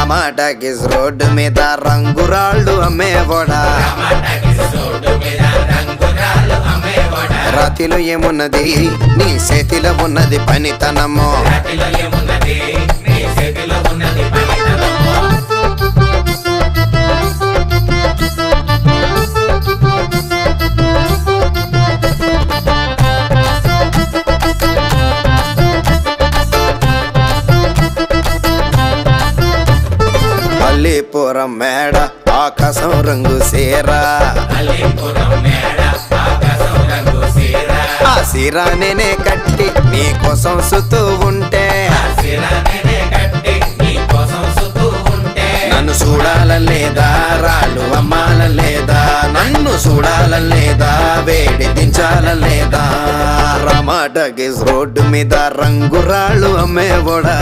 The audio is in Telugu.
టమాటాకిస్ రోడ్డు మీద రంగురాళ్ళు అమ్మేవాడా రాతిలో ఏమున్నది నీ చేతిలో ఉన్నది పనితనము అల్లీపురం మేడ ఆకాశం రంగు సీరా ఆ సీరా నేనే కట్టి నీకోసం సుతూ ఉంటే నన్ను చూడాలలేదా రాళ్ళు అమ్మాలలేదా నన్ను చూడాలలేదా వేడి దించాలలేదా టమాటాకిస్ రోడ్డు మీద రంగురాళ్ళు అమ్మేవాడా